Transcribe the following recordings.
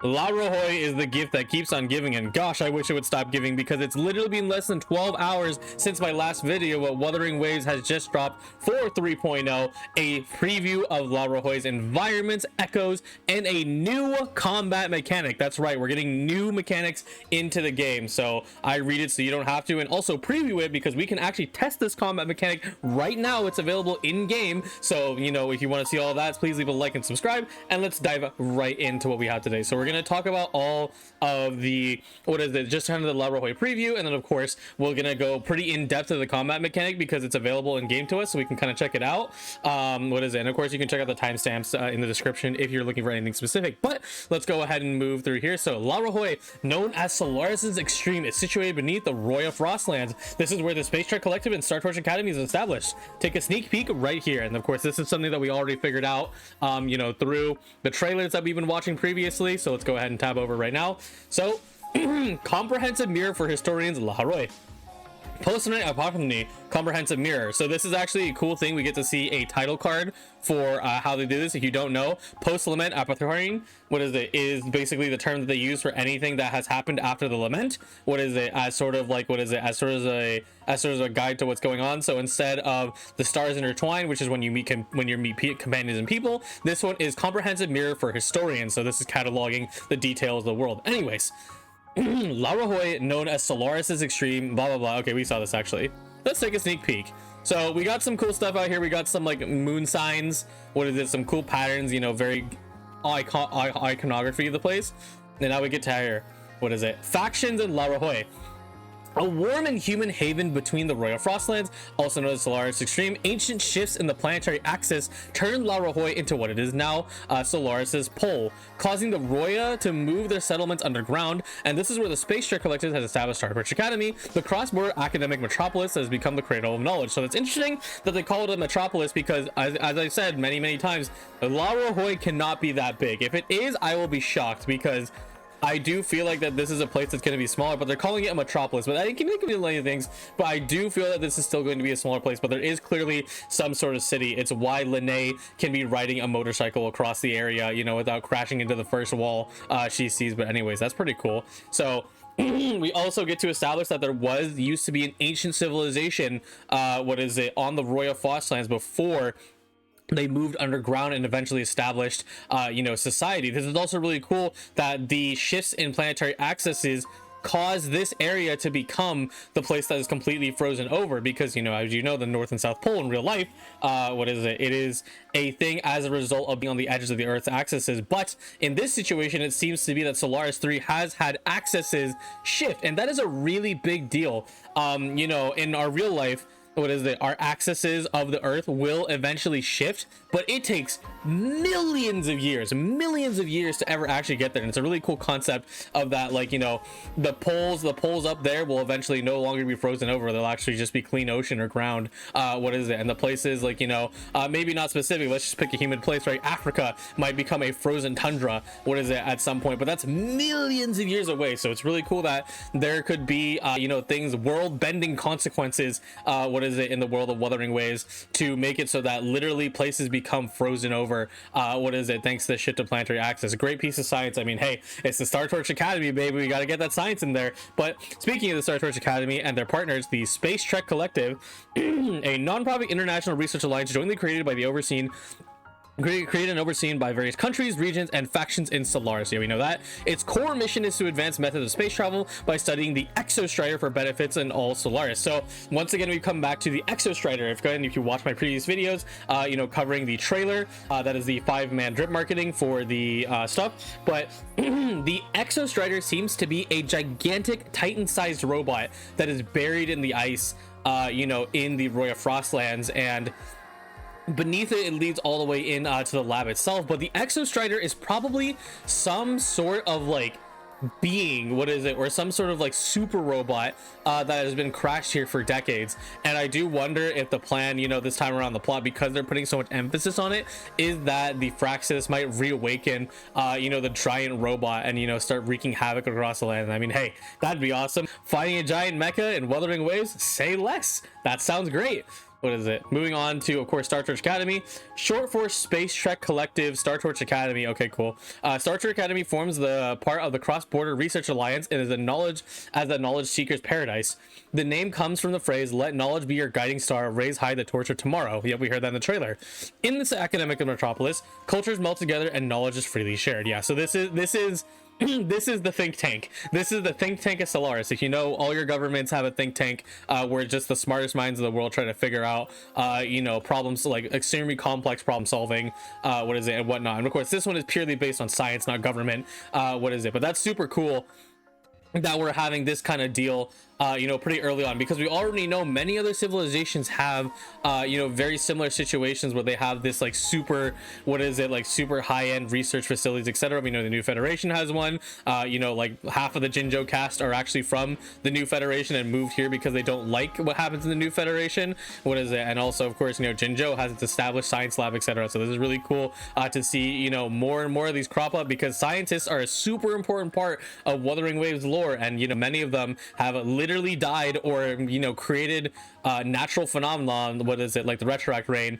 Lahai-Roi is the gift that keeps on giving, and gosh, I wish it would stop giving, because it's literally been less than 12 hours since my last video. What Wuthering Waves has just dropped for 3.0, a preview of Lahai-Roi's environments, echoes, and a new combat mechanic. That's right, we're getting new mechanics into the game, so I read it so you don't have to, and also preview it because we can actually test this combat mechanic right now. It's available in game, so you know, if you want to see all that, please leave a like and subscribe, and let's dive right into what we have today. So we're going to talk about all of the, just kind of the Lahai-Roi preview, and then of course we're going to go pretty in depth to the combat mechanic because it's available in game to us, so we can kind of check it out. And of course you can check out the timestamps in the description if you're looking for anything specific. But let's go ahead and move through here. So Lahai-Roi, known as Solaris's Extreme, is situated beneath the Roya Frostlands. This is where the Spacetrek Collective and Startorch Academy is established. Take a sneak peek right here, and of course this is something that we already figured out you know, through the trailers that we've been watching previously. So let's go ahead and tab over right now. So comprehensive mirror for historians, Lahai-Roi. Post-Lament Epiphany comprehensive mirror. So this is actually a cool thing. We get to see a title card for how they do this. If you don't know, post-lament Epiphany, is basically the term that they use for anything that has happened after the lament. As sort of like as sort of a guide to what's going on. So instead of the stars intertwine, which is when you meet companions and people, this one is comprehensive mirror for historians. So this is cataloging the details of the world. Anyways, Lahai-Roi, known as Solaris's Extreme, blah blah blah. Okay, we saw this actually. Let's take a sneak peek. So we got some cool stuff out here. We got some like moon signs. Some cool patterns, you know, very iconography of the place. And now we get to here. Factions in Lahai-Roi. A warm and human haven between the Roya Frostlands, also known as Solaris Extreme. Ancient shifts in the planetary axis turned Lahai-Roi into what it is now, Solaris's pole, causing the Roya to move their settlements underground. And this is where the Spacetreck Collective has established Startorch Academy, the cross-border academic metropolis that has become the cradle of knowledge. So it's interesting that they call it a metropolis because, as I said many times, Lahai-Roi cannot be that big. If it is, I will be shocked, because I do feel like that this is a place that's going to be smaller, but they're calling it a metropolis. But I can make a million things, but I do feel that this is still going to be a smaller place. But there is clearly some sort of city. It's why Lynae can be riding a motorcycle across the area, you know, without crashing into the first wall she sees. But anyways, that's pretty cool. So we also get to establish that there used to be an ancient civilization on the Roya Frostlands before they moved underground and eventually established you know, society. This is also really cool that the shifts in planetary axes cause this area to become the place that is completely frozen over, because, you know, as you know, the North and South Pole in real life, it is a thing as a result of being on the edges of the Earth's axes. But in this situation, it seems to be that Solaris 3 has had axes shift, and that is a really big deal. You know, in our real life, our axes of the Earth will eventually shift, but it takes millions of years to ever actually get there. And it's a really cool concept of that, like, you know, the poles up there will eventually no longer be frozen over. They'll actually just be clean ocean or ground. And the places, like, you know, maybe not specific, let's just pick a humid place, right? Africa might become a frozen tundra at some point, but that's millions of years away. So it's really cool that there could be you know, things, world bending consequences in the world of Wuthering Waves, to make it so that literally places become frozen over thanks to the shift to planetary axis. Great piece of science. I mean, hey, it's the Startorch Academy, baby, we got to get that science in there. But speaking of the Startorch Academy and their partners, the Spacetrek Collective, a non-profit international research alliance jointly created and overseen by various countries, regions, and factions in Solaris. Yeah, we know that. Its core mission is to advance methods of space travel by studying the Exostrider for benefits in all Solaris. So once again, we come back to the Exostrider. If you watch my previous videos, you know, covering the trailer, that is the 5-man drip marketing for the stuff. But the Exostrider seems to be a gigantic Titan-sized robot that is buried in the ice, you know, in the Roya Frostlands, and beneath it leads all the way in to the lab itself. But the Exostrider is probably some sort of like being, or some sort of like super robot that has been crashed here for decades. And I do wonder if the plan, you know, this time around, the plot, because they're putting so much emphasis on it, is that the Fraxis might reawaken you know, the giant robot and, you know, start wreaking havoc across the land. I mean, hey, that'd be awesome. Fighting a giant mecha in Wuthering Waves, say less. That sounds great. what is it? Moving on to, of course, Startorch Academy, short for Spacetrek Collective Startorch Academy. Okay, cool. Startorch Academy forms the part of the Cross-Border Research Alliance and is a knowledge seeker's paradise. The name comes from the phrase "Let knowledge be your guiding star. Raise high the torch of tomorrow." Yep, we heard that in the trailer. In this academic metropolis, cultures melt together and knowledge is freely shared. Yeah, so this is this is the think tank. This is the think tank of Solaris. If you know, all your governments have a think tank where just the smartest minds of the world try to figure out you know, problems, like extremely complex problem solving, what is it, and whatnot. And of course this one is purely based on science, not government, what is it, but that's super cool that we're having this kind of deal you know, pretty early on, because we already know many other civilizations have you know, very similar situations where they have this like super, what is it, like super high-end research facilities, etc. We know the New Federation has one. You know, like half of the Jinzhou cast are actually from the New Federation and moved here because they don't like what happens in the New Federation, what is it. And also, of course, you know, Jinzhou has its established science lab, etc. So this is really cool to see, you know, more and more of these crop up, because scientists are a super important part of Wuthering Waves lore, and you know, many of them have literally died or, you know, created natural phenomenon, what is it, like the retroact rain,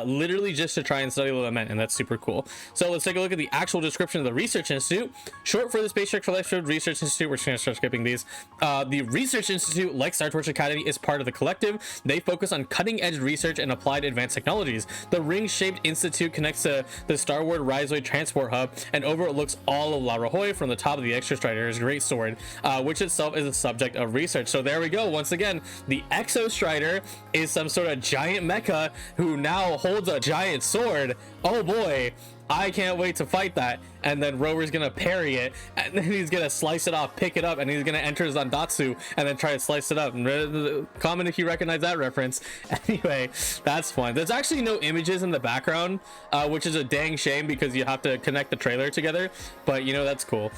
literally just to try and study what that meant, and that's super cool. So let's take a look at the actual description of the Research Institute, short for the Spacetrek Collective Research Institute. We're just gonna start skipping these. The Research Institute, like Startorch Academy, is part of the collective. They focus on cutting-edge research and applied advanced technologies. The ring-shaped institute connects to the Starward Lahai-Roi transport hub and overlooks all of Lahai-Roi from the top of the Exostrider's great sword, which itself is a subject of research. So there we go. Once again, the Exostrider is some sort of giant mecha who now holds a giant sword. Oh boy, I can't wait to fight that. And then Rower's gonna parry it, and then he's gonna slice it off, pick it up, and he's gonna enter Zandatsu and then try to slice it up. And comment if you recognize that reference. Anyway, that's fun. There's actually no images in the background, which is a dang shame because you have to connect the trailer together, but you know, that's cool.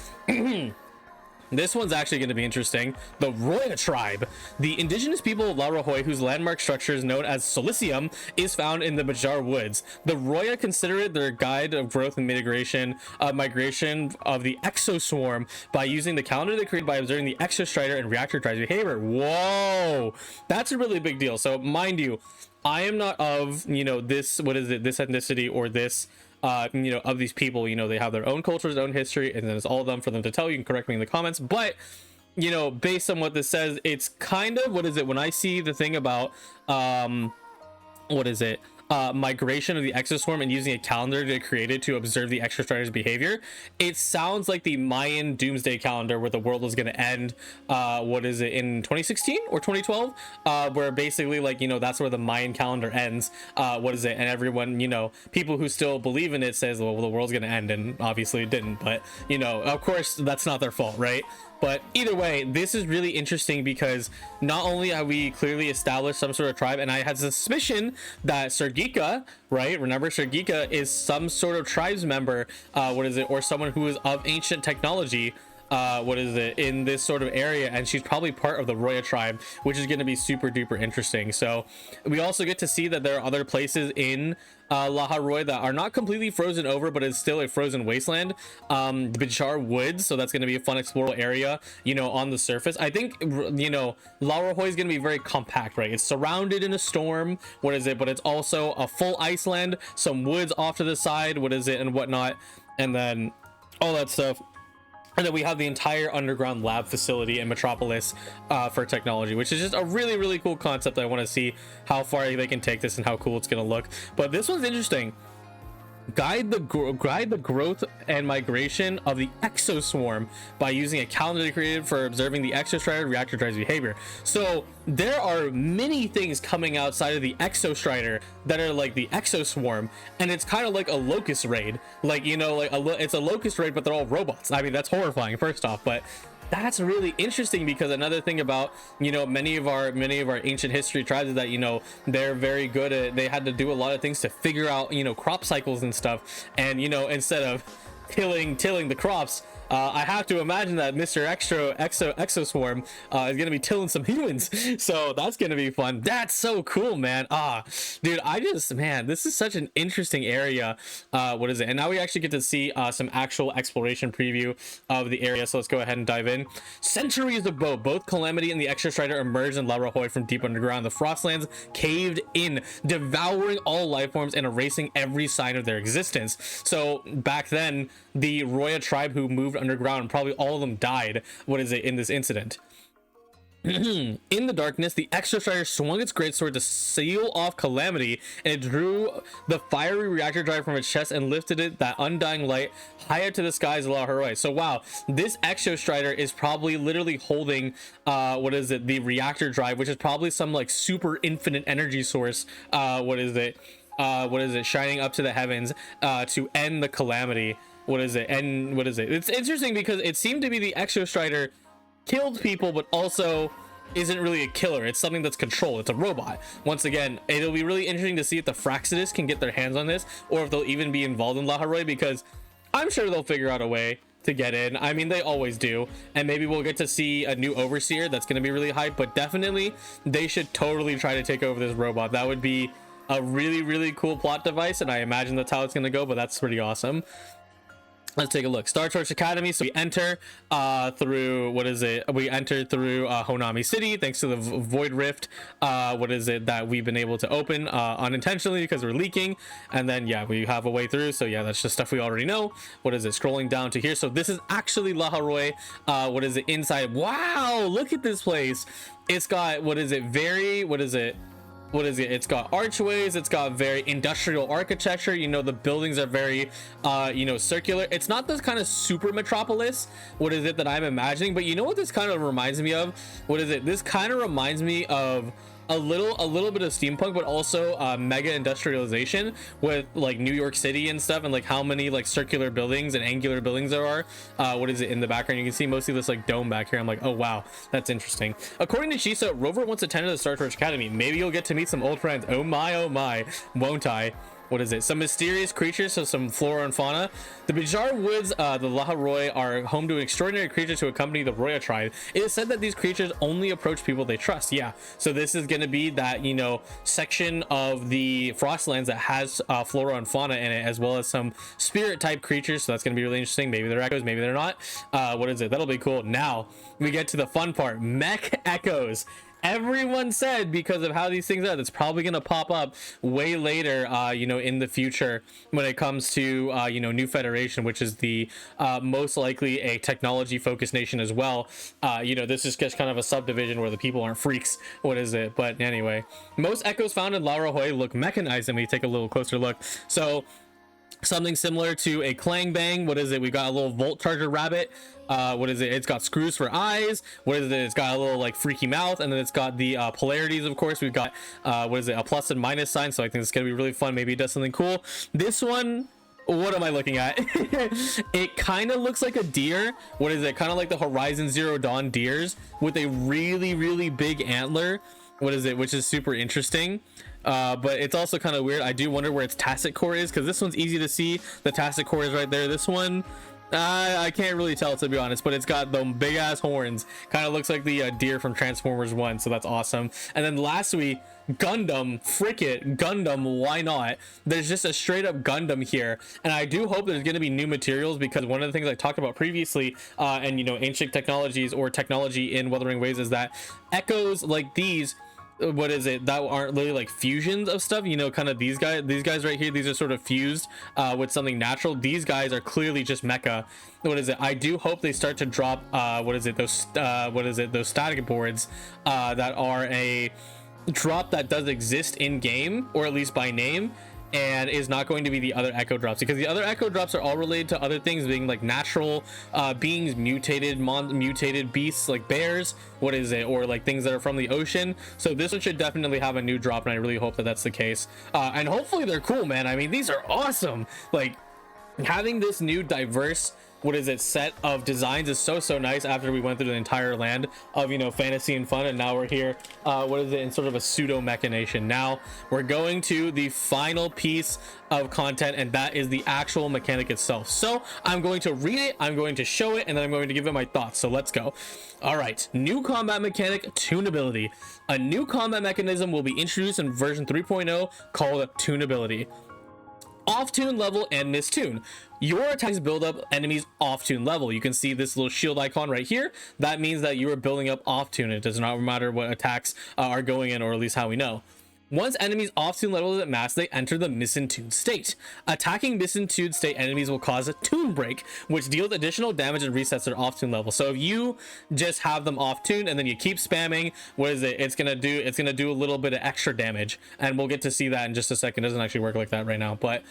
This one's actually going to be interesting. The Roya tribe, the indigenous people of Lahai-Roi, whose landmark structure is known as Solicium, is found in the Bajar Woods. The Roya consider it their guide of growth and migration of the exoswarm by using the calendar they created by observing the Exostrider and Reactor Tribe's behavior. Whoa, that's a really big deal. So mind you, I am not of, you know, this, what is it, this ethnicity or this you know, of these people. You know, they have their own cultures, own history, and then it's all done for them to tell. You can correct me in the comments, but you know, based on what this says, it's kind of, what is it, when I see the thing about what is it, migration of the exoswarm and using a calendar to create it to observe the Exostrider's behavior, it sounds like the Mayan doomsday calendar where the world was going to end, what is it, in 2016 or 2012, where basically, like, you know, that's where the Mayan calendar ends, what is it, and everyone, you know, people who still believe in it says, well, the world's going to end, and obviously it didn't. But you know, of course that's not their fault, right? But either way, this is really interesting because not only have we clearly established some sort of tribe, and I had suspicion that Sergica, right? Remember, Sergica is some sort of tribes member, what is it, or someone who is of ancient technology, what is it, in this sort of area, and she's probably part of the Roya tribe, which is going to be super duper interesting. So we also get to see that there are other places in Lahai-Roi that are not completely frozen over, but it's still a frozen wasteland. The Bajar Woods, so that's going to be a fun explorable area, you know, on the surface. I think, you know, Lahai-Roi is going to be very compact, right? It's surrounded in a storm, what is it, but it's also a full iceland, some woods off to the side, what is it, and whatnot, and then all that stuff. And then we have the entire underground lab facility in Metropolis for technology, which is just a really, really cool concept. I want to see how far they can take this and how cool it's going to look. But this one's interesting. Guide the growth and migration of the exoswarm by using a calendar created for observing the Exostrider Reactor Tribe's behavior. So there are many things coming outside of the Exostrider that are like the exoswarm, and it's kind of like a locust raid, like, you know, like it's a locust raid, but they're all robots. I mean, that's horrifying, first off, but that's really interesting because another thing about, you know, many of our ancient history tribes is that, you know, they're very good at, they had to do a lot of things to figure out, you know, crop cycles and stuff. And, you know, instead of tilling the crops, I have to imagine that Mr. Exoswarm is gonna be tilling some humans, so that's gonna be fun. That's so cool, man. Dude, man, this is such an interesting area. What is it? And now we actually get to see some actual exploration preview of the area, so let's go ahead and dive in. Centuries ago, both Calamity and the Extra Strider emerged in Lahai-Roi from deep underground. The Frostlands caved in, devouring all life forms and erasing every sign of their existence. So back then, the Roya tribe who moved underground, probably all of them died, what is it, in this incident. In the darkness, the Extra Strider swung its greatsword to seal off Calamity, and it drew the fiery reactor drive from its chest and lifted it, that undying light, higher to the skies of Lahai-Roi. So wow, this Extra Strider is probably literally holding what is it, the reactor drive, which is probably some like super infinite energy source, shining up to the heavens to end the Calamity. It's interesting because it seemed to be the Extra Strider killed people, but also isn't really a killer. It's something that's controlled. It's a robot. Once again, it'll be really interesting to see if the Fraxidus can get their hands on this, or if they'll even be involved in Lahai-Roi, because I'm sure they'll figure out a way to get in. I mean, they always do, and maybe we'll get to see a new overseer that's going to be really hype, but definitely they should totally try to take over this robot. That would be a really, really cool plot device, and I imagine that's how it's going to go, but that's pretty awesome. Let's take a look. Startorch Academy. So we enter through we entered through Honami City, thanks to the Void Rift that we've been able to open unintentionally because we're leaking. And then yeah, we have a way through, so yeah, that's just stuff we already know. Scrolling down to here, so this is actually Lahai-Roi. Inside? Wow, look at this place. It's got it's got archways, it's got very industrial architecture, the buildings are very circular. It's not this kind of super metropolis that I'm imagining, but you know what this kind of reminds me of? This kind of reminds me of a little bit of steampunk, but also mega industrialization with like New York City and stuff, and like how many like circular buildings and angular buildings there are. In the background you can see mostly this like dome back here. I'm like, oh wow, that's interesting. According to Chisa, Rover once attended the Startorch Academy. Maybe you'll get to meet some old friends. Oh my, won't I? Some mysterious creatures, so some flora and fauna. The bizarre woods, the Lahai-Roi, are home to an extraordinary creature to accompany the Roya tribe. It is said that these creatures only approach people they trust. Yeah, so this is going to be that, section of the Frostlands that has flora and fauna in it, as well as some spirit type creatures. So that's going to be really interesting. Maybe they're echoes, maybe they're not. That'll be cool. Now we get to the fun part. Mecha Echoes. Everyone said, because of how these things are, that's probably going to pop up way later, in the future when it comes to, New Federation, which is the most likely a technology focused nation as well. This is just kind of a subdivision where the people aren't freaks. But anyway, most echoes found in Lahai-Roi look mechanized, and we take a little closer look. So something similar to a clang bang. We got a little volt charger rabbit. It's got screws for eyes. It's got a little like freaky mouth, and then it's got the polarities. Of course, we've got a plus and minus sign, so I think it's gonna be really fun. Maybe it does something cool. This one, what am I looking at? It kind of looks like a deer. Kind of like the Horizon Zero Dawn deers with a really, really big antler. Which is super interesting. But it's also kind of weird. I do wonder where its tacit core is, because this one's easy to see. The tacit core is right there. This one, I can't really tell, to be honest, but it's got the big ass horns. Kind of looks like the deer from Transformers 1, so that's awesome. And then lastly, Gundam, frick it, Gundam, why not? There's just a straight up Gundam here, and I do hope there's going to be new materials, because one of the things I talked about previously, and ancient technologies or technology in Wuthering Waves, is that echoes like these, that aren't really like fusions of stuff, kind of these guys right here, these are sort of fused with something natural. These guys are clearly just mecha. I do hope they start to drop those static boards that are a drop that does exist in game, or at least by name, and is not going to be the other echo drops, because the other echo drops are all related to other things being like natural beings, mutated beasts like bears, or like things that are from the ocean. So this one should definitely have a new drop, and I really hope that that's the case, and hopefully they're cool, man. I mean, these are awesome. Like, having this new diverse what is it, set of designs is so nice after we went through the entire land of, you know, fantasy and fun, and now we're here, what is it, in sort of a pseudo Mecha Nation. Now we're going to the final piece of content, and that is the actual mechanic itself. So I'm going to read it, I'm going to show it, and then I'm going to give it my thoughts. So let's go. All right, new combat mechanic, tunability. A new combat mechanism will be introduced in version 3.0 called tunability. Off tune level and mistune. Your attacks build up enemies off tune level. You can see this little shield icon right here. That means that you are building up off tune. It does not matter what attacks are going in, or at least how we know. Once enemies off tune level is at max, they enter the Mistune state. Attacking Mistune state enemies will cause a tune break, which deals additional damage and resets their off tune level. So if you just have them off tune and then you keep spamming, what is it? It's gonna do a little bit of extra damage, and we'll get to see that in just a second. It doesn't actually work like that right now, but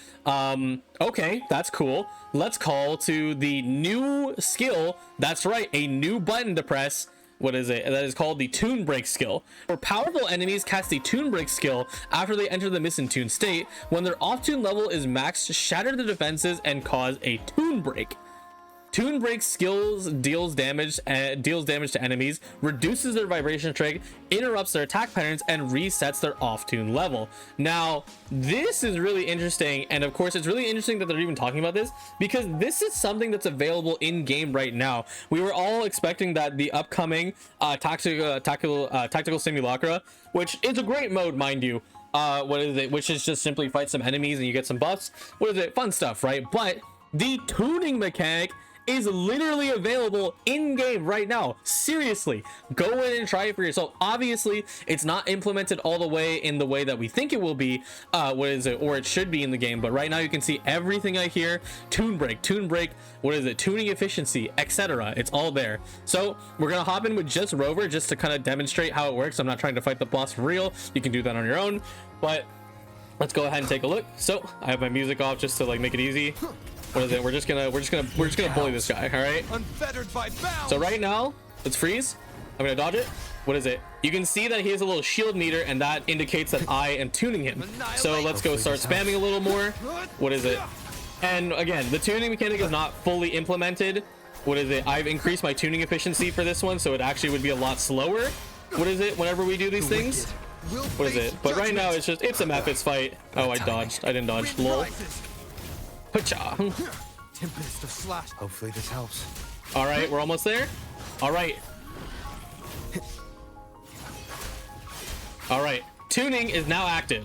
okay, that's cool. Let's call to the new skill. That's right, a new button to press. What is it? That is called the tune break skill. For powerful enemies, cast the tune break skill after they enter the Mistune state. When their off tune level is maxed, shatter the defenses and cause a tune break. Tune break skills deals damage to enemies, reduces their vibration trig, interrupts their attack patterns, and resets their off tune level. Now this is really interesting, and of course it's really interesting that they're even talking about this, because this is something that's available in game right now. We were all expecting that the upcoming tactical simulacra, which is a great mode, mind you, what is it, which is just simply fight some enemies and you get some buffs, what is it, fun stuff, right? But the tuning mechanic is literally available in game right now. Seriously, go in and try it for yourself. Obviously it's not implemented all the way in the way that we think it will be, what is it, or it should be in the game, but right now you can see everything I hear. Tune break, what is it, tuning efficiency, etc. It's all there. So we're gonna hop in with just Rover just to kind of demonstrate how it works. I'm not trying to fight the boss for real, you can do that on your own, but let's go ahead and take a look. So I have my music off just to like make it easy. What is it? We're just gonna bully this guy. All right. Unfettered by bounds. So right now, let's freeze. I'm gonna dodge it. What is it? You can see that he has a little shield meter, and that indicates that I am tuning him. So let's go start spamming a little more. What is it? And again, the tuning mechanic is not fully implemented. What is it? I've increased my tuning efficiency for this one, so it actually would be a lot slower. What is it? Whenever we do these things. What is it? But right now it's a Methods fight. Oh, I dodged. I didn't dodge. Lol. Tempest of slash. Hopefully this helps. All right, we're almost there. All right. All right, tuning is now active.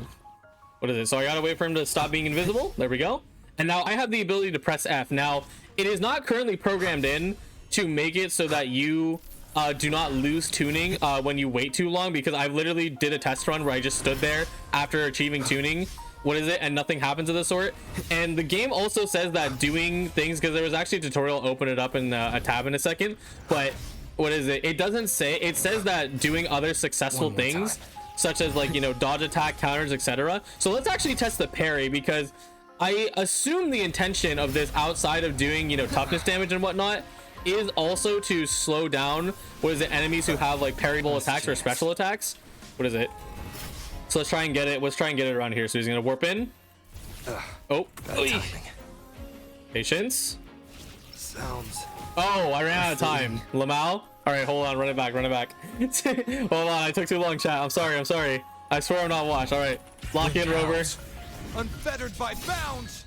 What is it? So I gotta wait for him to stop being invisible. There we go. And now I have the ability to press F. Now it is not currently programmed in to make it so that you do not lose tuning when you wait too long, because I literally did a test run where I just stood there after achieving tuning, what is it, and nothing happens of the sort. And the game also says that doing things, because there was actually a tutorial, I'll open it up in a tab in a second, but what is it, it doesn't say, it says that doing other successful things such as, like, you know, dodge attack, counters, etc. So let's actually test the parry, because I assume the intention of this, outside of doing, you know, toughness damage and whatnot, is also to slow down, what is it, enemies who have like parryable attacks or special attacks. What is it? So let's try and get it. Let's try and get it around here. So he's gonna warp in. Oh, patience. Sounds. Oh, I ran out of time. Lamau. All right, hold on. Run it back. Run it back. Hold on. I took too long, chat. I'm sorry. I'm sorry. I swear I'm not watched. All right, lock in, Rover. Unfettered by bounds.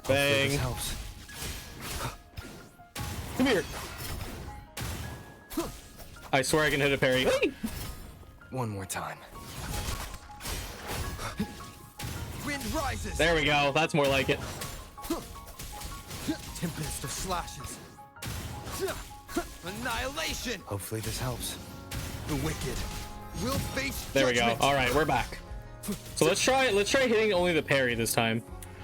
Bang. Come here. I swear I can hit a parry. One more time. Wind rises. There we go. That's more like it. Tempest of slashes. Annihilation. Hopefully this helps. The wicked will face There we go. judgment. All right, we're back. So let's try hitting only the parry this time.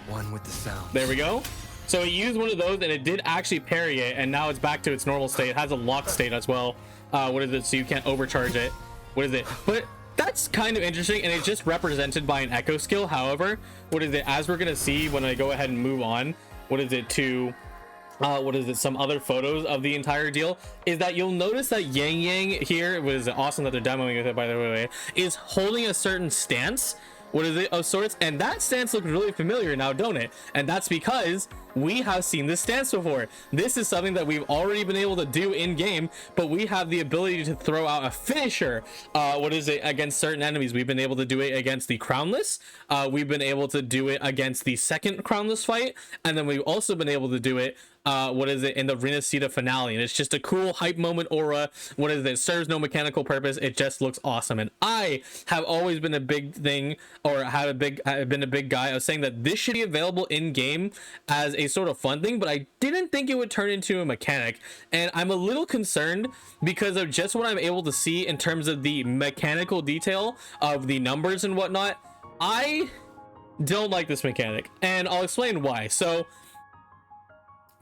One with the sound. There we go. So it used one of those and it did actually parry it, and now it's back to its normal state. It has a lock state as well. What is it? So you can't overcharge it. What is it? But that's kind of interesting, and it's just represented by an echo skill. However, what is it? As we're gonna see when I go ahead and move on, what is it to what is it, some other photos of the entire deal, is that you'll notice that Yang Yang here, was awesome that they're demoing with it, by the way, is holding a certain stance, what is it, of sorts, and that stance looks really familiar now, don't it? And that's because we have seen this stance before. This is something that we've already been able to do in game, but we have the ability to throw out a finisher against certain enemies. We've been able to do it against the crownless, we've been able to do it against the second crownless fight, and then we've also been able to do it in the Rinascita finale. And it's just a cool hype moment aura. It serves no mechanical purpose, it just looks awesome. And I have always been a big thing, or have been a big guy of saying that this should be available in game as a sort of fun thing, but I didn't think it would turn into a mechanic. And I'm a little concerned because of just what I'm able to see in terms of the mechanical detail of the numbers and whatnot. I don't like this mechanic, and I'll explain why. So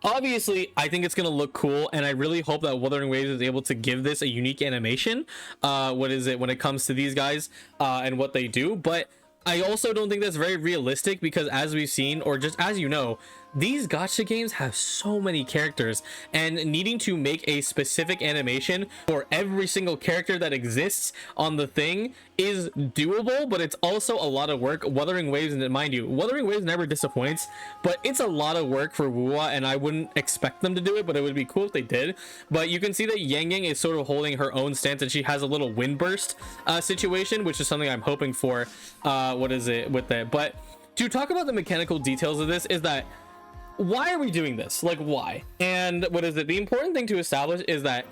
obviously, I think it's going to look cool, and I really hope that Wuthering Waves is able to give this a unique animation, when it comes to these guys, and what they do. But I also don't think that's very realistic, because as we've seen, or just as you know, these gacha games have so many characters, and needing to make a specific animation for every single character that exists on the thing is doable, but it's also a lot of work. Wuthering Waves, and mind you, Wuthering Waves never disappoints, but it's a lot of work for Wuwa, and I wouldn't expect them to do it, but it would be cool if they did. But you can see that Yang Yang is sort of holding her own stance, and she has a little wind burst situation, which is something I'm hoping for with that. But to talk about the mechanical details of this, is that why are we doing this? Like, why? And the important thing to establish is that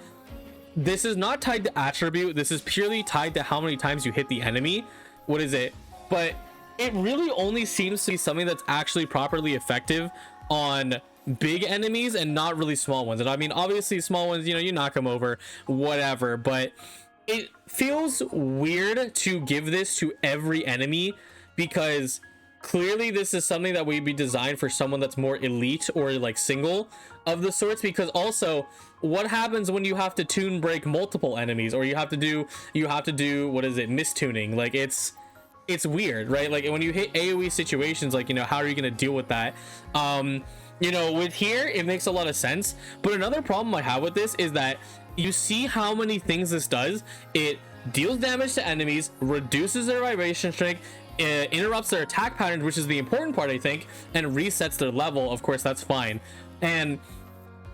this is not tied to attribute. This is purely tied to how many times you hit the enemy. But it really only seems to be something that's actually properly effective on big enemies and not really small ones. And I mean, obviously small ones, you knock them over, whatever, but it feels weird to give this to every enemy, because clearly this is something that would be designed for someone that's more elite or like single of the sorts. Because also, what happens when you have to tune break multiple enemies, or you have to do mistuning? Like, it's weird, right? Like, when you hit AoE situations, like, how are you going to deal with that? With here, it makes a lot of sense. But another problem I have with this is that you see how many things this does. It deals damage to enemies, reduces their vibration strength, interrupts their attack patterns, which is the important part, I think, and resets their level. Of course, that's fine. And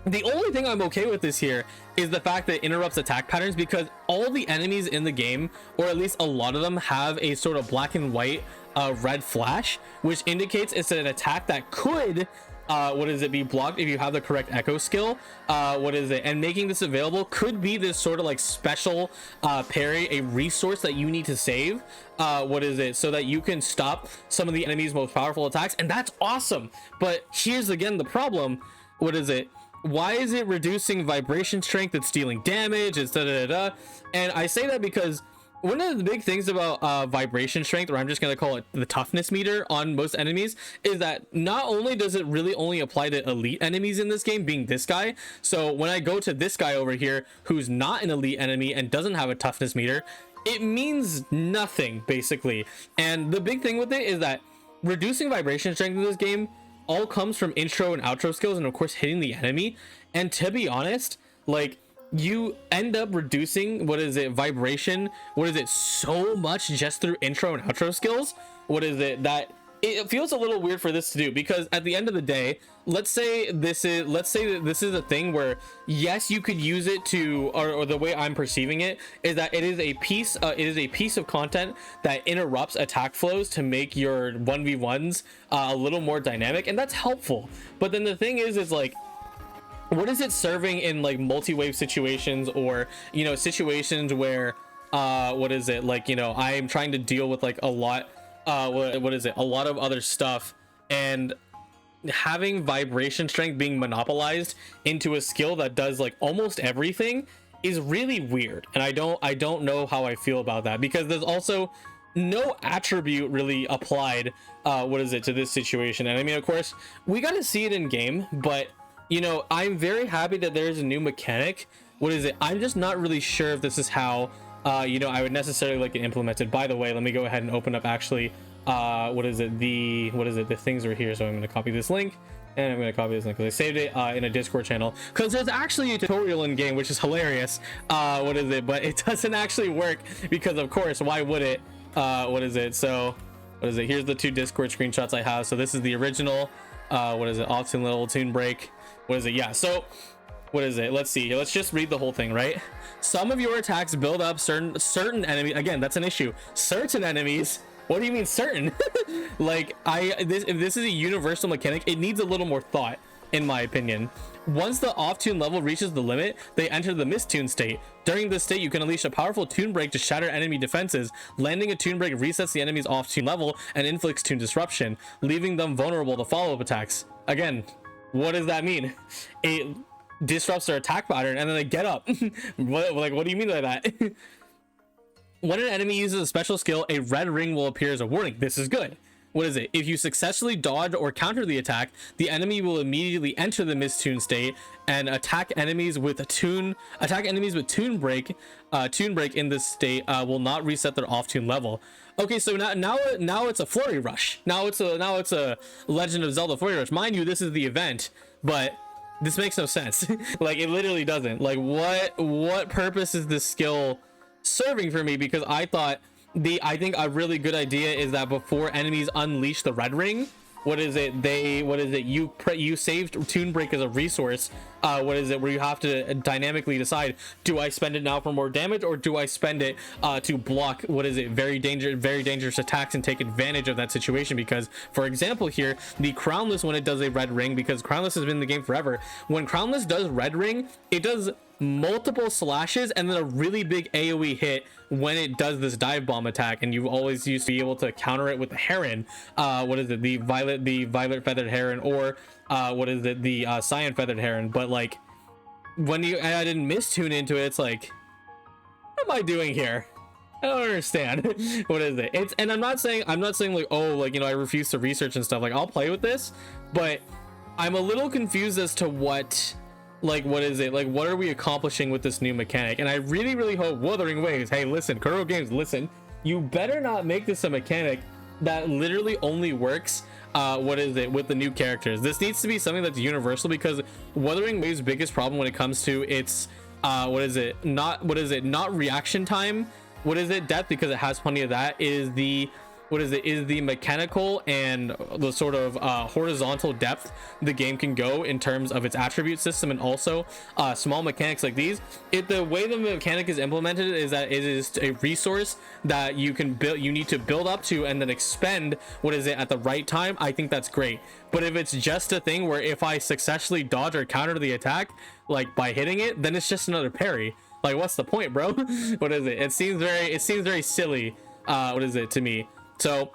the only thing I'm okay with this here is the fact that it interrupts attack patterns, because all the enemies in the game, or at least a lot of them, have a sort of black and white red flash, which indicates it's an attack that could be blocked if you have the correct echo skill. And making this available could be this sort of like special parry, a resource that you need to save, so that you can stop some of the enemy's most powerful attacks. And that's awesome. But here's again the problem. Why is it reducing vibration strength? It's dealing damage, it's and I say that because one of the big things about vibration strength, or I'm just going to call it the toughness meter on most enemies, is that not only does it really only apply to elite enemies in this game, being this guy. So when I go to this guy over here, who's not an elite enemy and doesn't have a toughness meter, it means nothing, basically. And the big thing with it is that reducing vibration strength in this game all comes from intro and outro skills, and of course hitting the enemy. And to be honest, like, you end up reducing vibration so much just through intro and outro skills. That it feels a little weird for this to do, because at the end of the day, let's say that this is a thing where, yes, you could use it to, or the way I'm perceiving it is that it is a piece of content that interrupts attack flows to make your 1v1s a little more dynamic, and that's helpful. But then the thing is like, what is it serving in like multi-wave situations, or situations where I'm trying to deal with like a lot of other stuff, and having vibration strength being monopolized into a skill that does like almost everything is really weird. And I don't know how I feel about that, because there's also no attribute really applied to this situation. And I mean, of course, we got to see it in game, but I'm very happy that there's a new mechanic. I'm just not really sure if this is how I would necessarily like it implemented. By the way, let me go ahead and open up actually the things are here. So I'm going to copy this link, and I'm going to copy this link because I saved it in a Discord channel, because there's actually a tutorial in game, which is hilarious. But it doesn't actually work, because of course, why would it? So here's the two Discord screenshots I have. So this is the original, what is it, off tune level, tune break, what is it? Yeah, so what is it? Let's see here. Let's just read the whole thing, right? Some of your attacks build up certain enemies. Again, that's an issue. Certain enemies. What do you mean certain? Like, if this is a universal mechanic, it needs a little more thought, in my opinion. Once the off-tune level reaches the limit, they enter the Mistune state. During this state, you can unleash a powerful tune break to shatter enemy defenses. Landing a tune break resets the enemy's off-tune level and inflicts tune disruption, leaving them vulnerable to follow-up attacks. Again, what does that mean? It disrupts their attack pattern and then they get up. What do you mean by that? When an enemy uses a special skill, a red ring will appear as a warning. This is good. What is it? If you successfully dodge or counter the attack, the enemy will immediately enter the Mistune state and attack enemies with tune break. Tune break in this state will not reset their off tune level. Okay, so now it's a flurry rush. Now it's a Legend of Zelda flurry rush. Mind you, this is the event, but this makes no sense. Like, it literally doesn't. Like, what purpose is this skill serving for me? Because I think a really good idea is that before enemies unleash the red ring, you saved tune break as a resource, where you have to dynamically decide, do I spend it now for more damage, or do I spend it to block very dangerous attacks and take advantage of that situation? Because, for example, here the Crownless, when it does a red ring, because Crownless has been in the game forever, when Crownless does red ring, it does multiple slashes and then a really big AoE hit when it does this dive bomb attack, and you always used to be able to counter it with the heron, the violet feathered heron, or the cyan feathered heron. But like, when you added Mistune into it, it's like, what am I doing here? I don't understand. What is it? And I'm not saying like, oh, like, you know, I refuse to research and stuff. Like, I'll play with this, but I'm a little confused as to what are we accomplishing with this new mechanic? And I really hope Wuthering Waves, hey, listen, Kuro Games, listen, you better not make this a mechanic that literally only works with the new characters. This needs to be something that's universal, because Wuthering Waves' biggest problem when it comes to its not reaction time, depth, because it has plenty of that, is the mechanical and the sort of horizontal depth the game can go in terms of its attribute system, and also small mechanics like these. The way the mechanic is implemented is that it is a resource that you need to build up to and then expend at the right time. I think that's great. But if it's just a thing where if I successfully dodge or counter the attack, like by hitting it, then it's just another parry. Like, what's the point, bro? It seems very silly, to me. So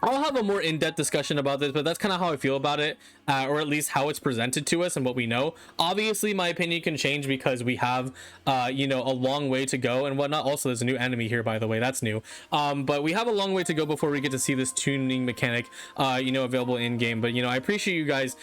I'll have a more in-depth discussion about this, but that's kind of how I feel about it, or at least how it's presented to us and what we know. Obviously, my opinion can change because we have, a long way to go and whatnot. Also, there's a new enemy here, by the way, that's new. But we have a long way to go before we get to see this tuning mechanic, available in game. But I appreciate you guys,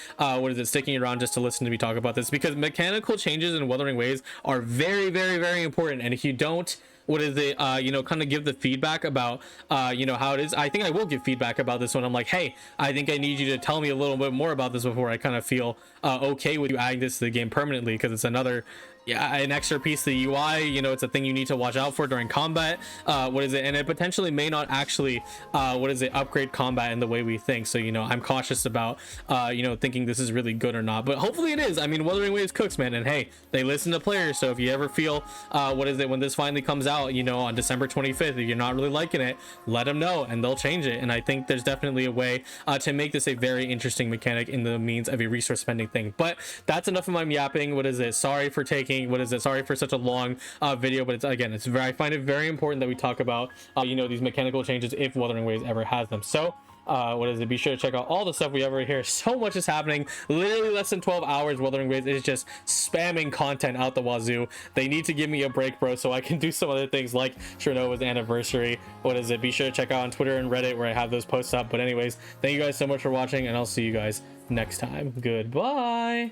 sticking around just to listen to me talk about this, because mechanical changes in Wuthering Waves are very, very, very important. And if you don't, kind of give the feedback about how it is, I think I will give feedback about this one. I'm like, hey, I think I need you to tell me a little bit more about this before I kind of feel okay with you adding this to the game permanently, because it's an extra piece of the UI. It's a thing you need to watch out for during combat, and it potentially may not actually upgrade combat in the way we think. So I'm cautious about thinking this is really good or not, but hopefully it is. I mean, Wuthering Waves cooks, man, and hey, they listen to players. So if you ever feel when this finally comes out on December 25th, if you're not really liking it, let them know and they'll change it. And I think there's definitely a way to make this a very interesting mechanic in the means of a resource spending thing. But that's enough of my yapping. Sorry for taking sorry for such a long video, but I find it very important that we talk about these mechanical changes if Wuthering Waves ever has them. So be sure to check out all the stuff we ever hear. So much is happening. Literally less than 12 hours. Wuthering Waves is just spamming content out the wazoo. They need to give me a break, bro, so I can do some other things like Chernova's anniversary. Be sure to check out on Twitter and Reddit where I have those posts up. But anyways, thank you guys so much for watching, and I'll see you guys next time. Goodbye.